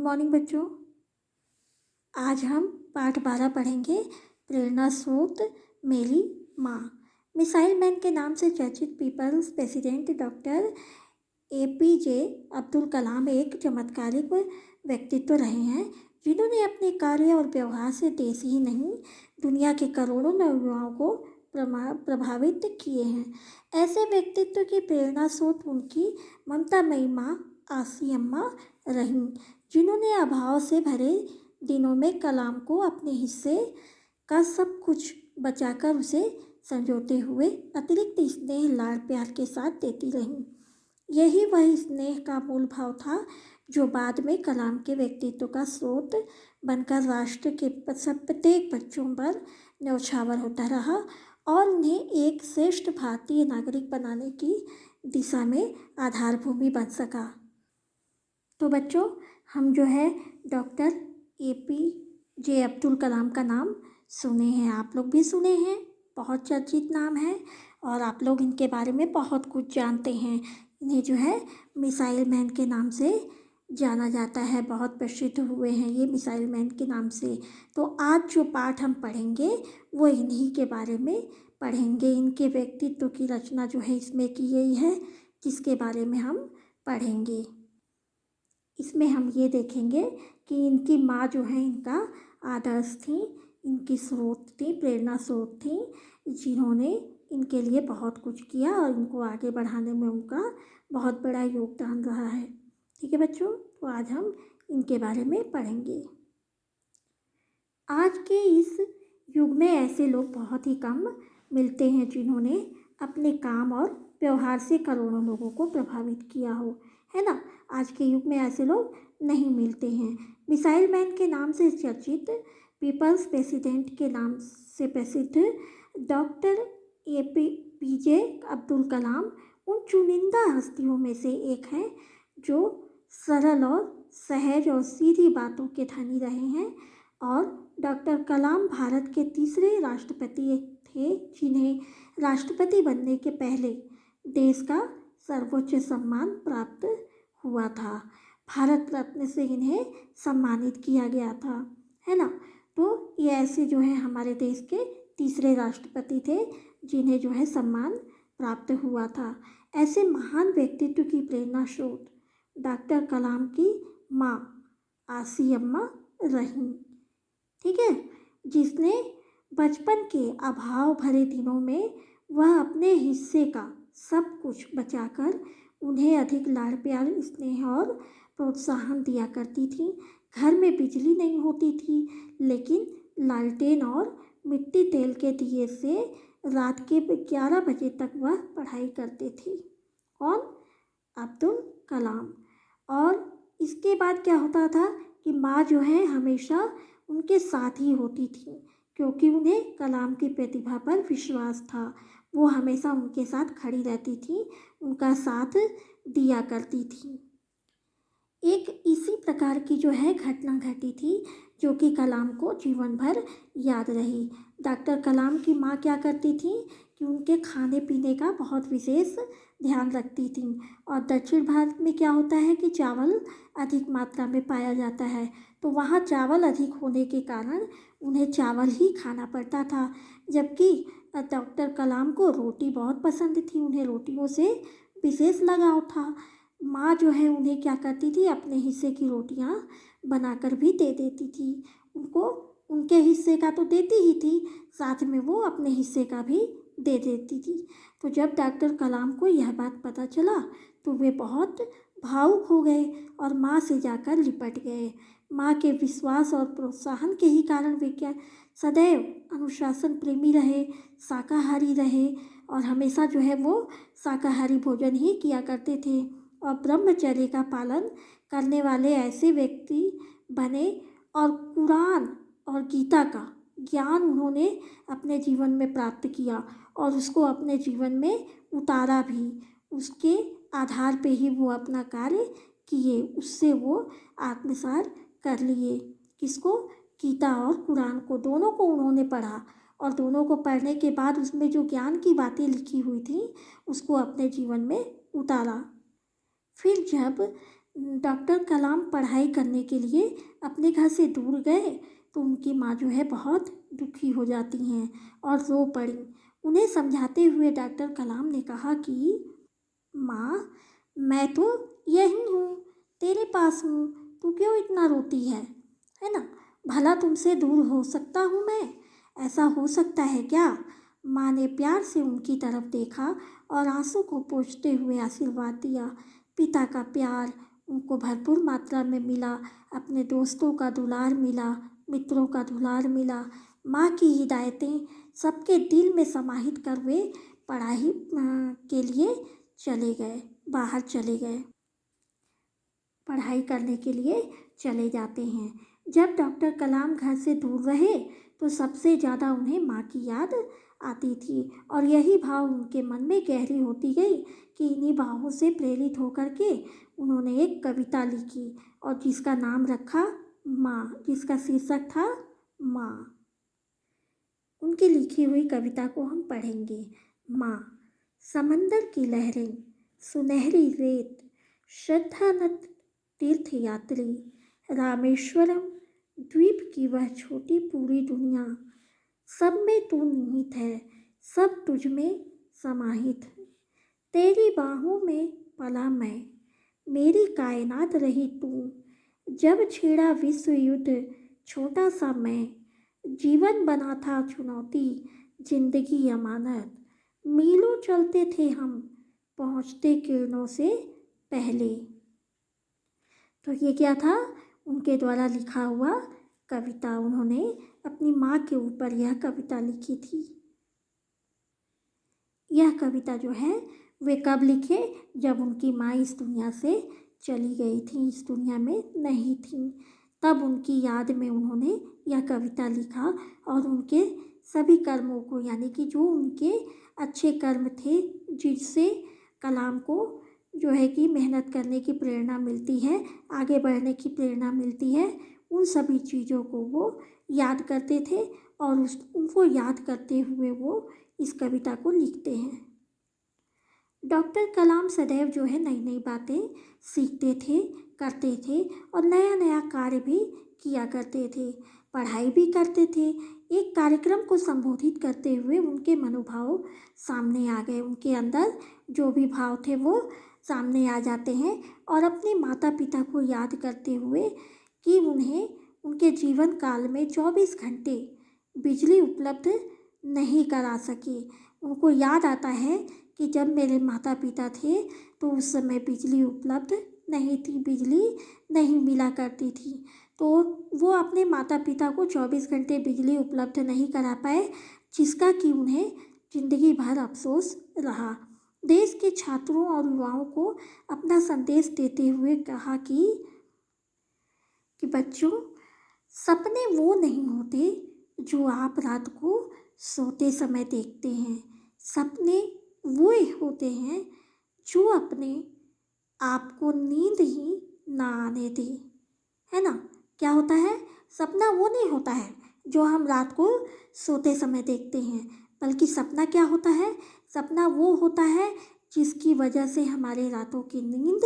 Morning बच्चों। आज हम पाठ 12 पढ़ेंगे। प्रेरणा स्रोत मेरी माँ। मिसाइल मैन के नाम से चर्चित people's president doctor APJ Abdul Kalam एक चमत्कारिक व्यक्तित्व रहे हैं, जिन्होंने अपने कार्य और व्यवहार से देश ही नहीं दुनिया के करोड़ों नौयुवाओं को प्रभावित किए हैं। ऐसे व्यक्तित्व की प्रेरणा स्रोत उनकी ममतामयी माँ आसी अम्मा रहीं, जिन्होंने अभाव से भरे दिनों में कलाम को अपने हिस्से का सब कुछ बचाकर उसे संजोते हुए अतिरिक्त स्नेह लाड़ प्यार के साथ देती रहीं। यही वह स्नेह का मूल भाव था जो बाद में कलाम के व्यक्तित्व का स्रोत बनकर राष्ट्र के प्रत्येक बच्चों पर न्यौछावर होता रहा और उन्हें एक श्रेष्ठ भारतीय नागरिक बनाने की दिशा में आधारभूमि बन सका। तो बच्चों, हम जो है डॉक्टर APJ अब्दुल कलाम का नाम सुने हैं, आप लोग भी सुने हैं, बहुत चर्चित नाम है और आप लोग इनके बारे में बहुत कुछ जानते हैं। इन्हें जो है मिसाइल मैन के नाम से जाना जाता है, बहुत प्रसिद्ध हुए हैं ये मिसाइल मैन के नाम से। तो आज जो पाठ हम पढ़ेंगे वो इन्हीं के बारे में पढ़ेंगे। इनके व्यक्तित्व की रचना जो है इसमें की गई है, जिसके बारे में हम पढ़ेंगे। इसमें हम ये देखेंगे कि इनकी माँ जो है इनका आदर्श थी, इनकी स्रोत थी, प्रेरणा स्रोत थी, जिन्होंने इनके लिए बहुत कुछ किया और इनको आगे बढ़ाने में उनका बहुत बड़ा योगदान रहा है। ठीक है बच्चों, तो आज हम इनके बारे में पढ़ेंगे। आज के इस युग में ऐसे लोग बहुत ही कम मिलते हैं जिन्होंने अपने काम और व्यवहार से करोड़ों लोगों को प्रभावित किया हो, है ना। आज के युग में ऐसे लोग नहीं मिलते हैं। मिसाइल मैन के नाम से चर्चित, पीपल्स प्रेसिडेंट के नाम से प्रसिद्ध डॉक्टर APJ अब्दुल कलाम उन चुनिंदा हस्तियों में से एक हैं जो सरल और सहज और सीधी बातों के धनी रहे हैं। और डॉक्टर कलाम भारत के तीसरे राष्ट्रपति थे जिन्हें राष्ट्रपति बनने के पहले देश का सर्वोच्च सम्मान प्राप्त हुआ था। भारत रत्न से इन्हें सम्मानित किया गया था, है ना। तो ये ऐसे जो है हमारे देश के तीसरे राष्ट्रपति थे जिन्हें जो है सम्मान प्राप्त हुआ था। ऐसे महान व्यक्तित्व की प्रेरणा स्रोत डॉक्टर कलाम की माँ आसी अम्मा रहीं। ठीक है, जिसने बचपन के अभाव भरे दिनों में वह अपने हिस्से का सब कुछ बचाकर उन्हें अधिक लाड़ प्यार, स्नेह और प्रोत्साहन दिया करती थी। घर में बिजली नहीं होती थी, लेकिन लालटेन और मिट्टी तेल के दिए से रात के 11 बजे तक वह पढ़ाई करते थे। कौन? अब्दुल कलाम। और इसके बाद क्या होता था कि माँ जो है हमेशा उनके साथ ही होती थी, क्योंकि उन्हें कलाम की प्रतिभा पर विश्वास था। वो हमेशा उनके साथ खड़ी रहती थी, उनका साथ दिया करती थी। एक इसी प्रकार की जो है घटना घटी थी जो कि कलाम को जीवन भर याद रही। डॉक्टर कलाम की माँ क्या करती थी कि उनके खाने पीने का बहुत विशेष ध्यान रखती थी। और दक्षिण भारत में क्या होता है कि चावल अधिक मात्रा में पाया जाता है, तो वहाँ चावल अधिक होने के कारण उन्हें चावल ही खाना पड़ता था। जबकि डॉक्टर कलाम को रोटी बहुत पसंद थी, उन्हें रोटियों से विशेष लगाव था। माँ जो है उन्हें क्या करती थी, अपने हिस्से की रोटियाँ बनाकर भी दे देती थी उनको। उनके हिस्से का तो देती ही थी, साथ में वो अपने हिस्से का भी दे देती थी। तो जब डॉक्टर कलाम को यह बात पता चला तो वे बहुत भावुक हो गए और माँ से जाकर लिपट गए। माँ के विश्वास और प्रोत्साहन के ही कारण वे क्या सदैव अनुशासन प्रेमी रहे, शाकाहारी रहे और हमेशा जो है वो शाकाहारी भोजन ही किया करते थे और ब्रह्मचर्य का पालन करने वाले ऐसे व्यक्ति बने। और कुरान और गीता का ज्ञान उन्होंने अपने जीवन में प्राप्त किया और उसको अपने जीवन में उतारा भी। उसके आधार पे ही वो अपना कार्य किए, उससे वो आत्मसात कर लिए। किसको? गीता और कुरान को, दोनों को उन्होंने पढ़ा और दोनों को पढ़ने के बाद उसमें जो ज्ञान की बातें लिखी हुई थी उसको अपने जीवन में उतारा। फिर जब डॉक्टर कलाम पढ़ाई करने के लिए अपने घर से दूर गए तो उनकी माँ जो है बहुत दुखी हो जाती हैं और रो पड़ी। उन्हें समझाते हुए डॉक्टर कलाम ने कहा कि माँ, मैं तो यहीं हूँ, तेरे पास हूँ, तू क्यों इतना रोती है ना? भला तुमसे दूर हो सकता हूँ मैं? ऐसा हो सकता है क्या? माँ ने प्यार से उनकी तरफ देखा और आंसू को पोंछते हुए आशीर्वाद दिया। पिता का प्यार उनको भरपूर मात्रा में मिला, अपने दोस्तों का दुलार मिला, मित्रों का दुलार मिला, माँ की हिदायतें सबके दिल में समाहित कर वे पढ़ाई के लिए चले गए, बाहर चले गए, पढ़ाई करने के लिए चले जाते हैं। जब डॉक्टर कलाम घर से दूर रहे तो सबसे ज़्यादा उन्हें माँ की याद आती थी और यही भाव उनके मन में गहरी होती गई कि इन्हीं भावों से प्रेरित होकर के उन्होंने एक कविता लिखी और जिसका नाम रखा माँ, जिसका शीर्षक था माँ। उनकी लिखी हुई कविता को हम पढ़ेंगे। माँ। समंदर की लहरें, सुनहरी रेत, श्रद्धानत तीर्थ यात्री, रामेश्वरम द्वीप की वह छोटी पूरी दुनिया, सब में तू निहित है, सब तुझ में समाहित है। तेरी बाहों में पला मैं, मेरी कायनात रही तू। जब छेड़ा विश्व युद्ध छोटा सा मैं, जीवन बना था चुनौती, जिंदगी अमानत। मीलों चलते थे हम, पहुँचते किरणों से पहले। तो ये क्या था? उनके द्वारा लिखा हुआ कविता। उन्होंने अपनी माँ के ऊपर यह कविता लिखी थी। यह कविता जो है वे कब लिखे? जब उनकी माँ इस दुनिया से चली गई थी, इस दुनिया में नहीं थी, तब उनकी याद में उन्होंने यह कविता लिखा और उनके सभी कर्मों को, यानी कि जो उनके अच्छे कर्म थे जिससे कलाम को जो है कि मेहनत करने की प्रेरणा मिलती है, आगे बढ़ने की प्रेरणा मिलती है, उन सभी चीज़ों को वो याद करते थे और उनको याद करते हुए वो इस कविता को लिखते हैं। डॉक्टर कलाम सदैव जो है नई नई बातें सीखते थे, करते थे और नया नया कार्य भी किया करते थे, पढ़ाई भी करते थे। एक कार्यक्रम को संबोधित करते हुए उनके मनोभाव सामने आ गए, उनके अंदर जो भी भाव थे वो सामने आ जाते हैं और अपने माता पिता को याद करते हुए कि उन्हें उनके जीवन काल में 24 घंटे बिजली उपलब्ध नहीं करा सके। उनको याद आता है कि जब मेरे माता पिता थे तो उस समय बिजली उपलब्ध नहीं थी, बिजली नहीं मिला करती थी, तो वो अपने माता पिता को 24 घंटे बिजली उपलब्ध नहीं करा पाए, जिसका कि उन्हें ज़िंदगी भर अफसोस रहा। देश के छात्रों और युवाओं को अपना संदेश देते हुए कहा कि बच्चों, सपने वो नहीं होते जो आप रात को सोते समय देखते हैं, सपने वो होते हैं जो अपने आप को नींद ही ना आने दे, है ना? क्या होता है? सपना वो नहीं होता है जो हम रात को सोते समय देखते हैं, बल्कि सपना क्या होता है? सपना वो होता है जिसकी वजह से हमारे रातों की नींद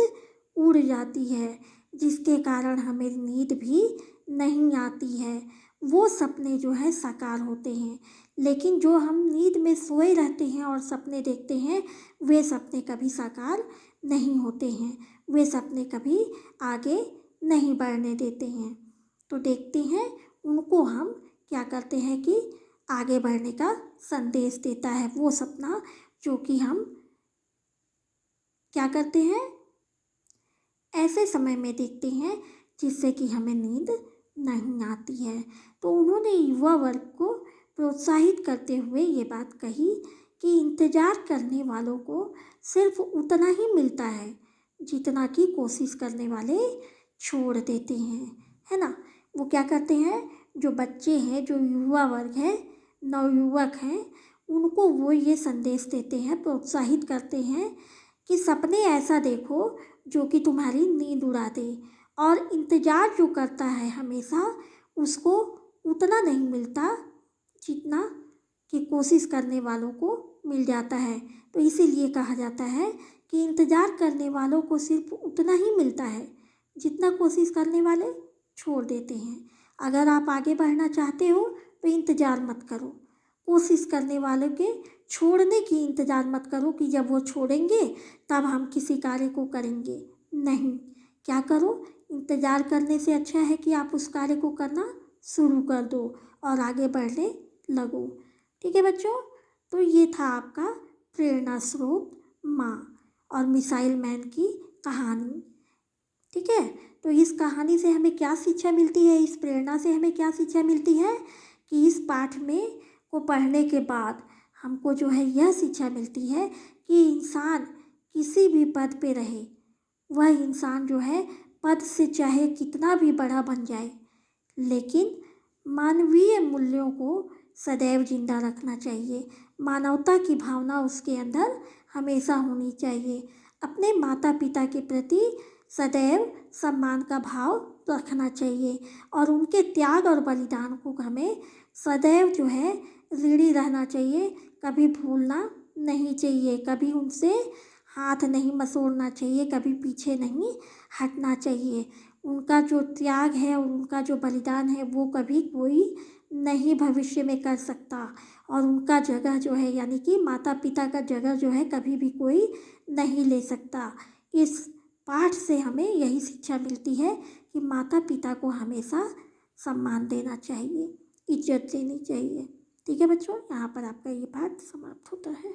उड़ जाती है, जिसके कारण हमें नींद भी नहीं आती है। वो सपने जो है साकार होते हैं, लेकिन जो हम नींद में सोए रहते हैं और सपने देखते हैं, वे सपने कभी साकार नहीं होते हैं, वे सपने कभी आगे नहीं बढ़ने देते हैं। तो देखते हैं उनको हम क्या करते हैं कि आगे बढ़ने का संदेश देता है वो सपना, जो कि हम क्या करते हैं, ऐसे समय में देखते हैं जिससे कि हमें नींद नहीं आती है। तो उन्होंने युवा वर्ग को प्रोत्साहित करते हुए ये बात कही कि इंतज़ार करने वालों को सिर्फ उतना ही मिलता है जितना कि कोशिश करने वाले छोड़ देते हैं, है ना? वो क्या करते हैं, जो बच्चे हैं, जो युवा वर्ग है, नवयुवक हैं, उनको वो ये संदेश देते हैं, प्रोत्साहित करते हैं कि सपने ऐसा देखो जो कि तुम्हारी नींद उड़ा दे, और इंतज़ार जो करता है हमेशा उसको उतना नहीं मिलता जितना कि कोशिश करने वालों को मिल जाता है। तो इसीलिए कहा जाता है कि इंतज़ार करने वालों को सिर्फ उतना ही मिलता है जितना कोशिश करने वाले छोड़ देते हैं। अगर आप आगे बढ़ना चाहते हो तो इंतज़ार मत करो, कोशिश करने वालों के छोड़ने की इंतज़ार मत करो कि जब वो छोड़ेंगे तब हम किसी कार्य को करेंगे। नहीं, क्या करो, इंतज़ार करने से अच्छा है कि आप उस कार्य को करना शुरू कर दो और आगे बढ़ने लगो। ठीक है बच्चों, तो ये था आपका प्रेरणा स्रोत माँ और मिसाइल मैन की कहानी। ठीक है, तो इस कहानी से हमें क्या शिक्षा मिलती है, इस प्रेरणा से हमें क्या शिक्षा मिलती है कि इस पाठ में को पढ़ने के बाद हमको जो है यह शिक्षा मिलती है कि इंसान किसी भी पद पे रहे, वह इंसान जो है पद से चाहे कितना भी बड़ा बन जाए, लेकिन मानवीय मूल्यों को सदैव जिंदा रखना चाहिए। मानवता की भावना उसके अंदर हमेशा होनी चाहिए। अपने माता पिता के प्रति सदैव सम्मान का भाव रखना चाहिए और उनके त्याग और बलिदान को हमें सदैव जो है ऋणी रहना चाहिए, कभी भूलना नहीं चाहिए, कभी उनसे हाथ नहीं मसोड़ना चाहिए, कभी पीछे नहीं हटना चाहिए। उनका जो त्याग है और उनका जो बलिदान है वो कभी कोई नहीं भविष्य में कर सकता और उनका जगह जो है यानी कि माता पिता का जगह जो है कभी भी कोई नहीं ले सकता। इस पाठ से हमें यही शिक्षा मिलती है कि माता पिता को हमेशा सम्मान देना चाहिए, इज्जत देनी चाहिए। ठीक है बच्चों, यहाँ पर आपका ये पाठ समाप्त होता है।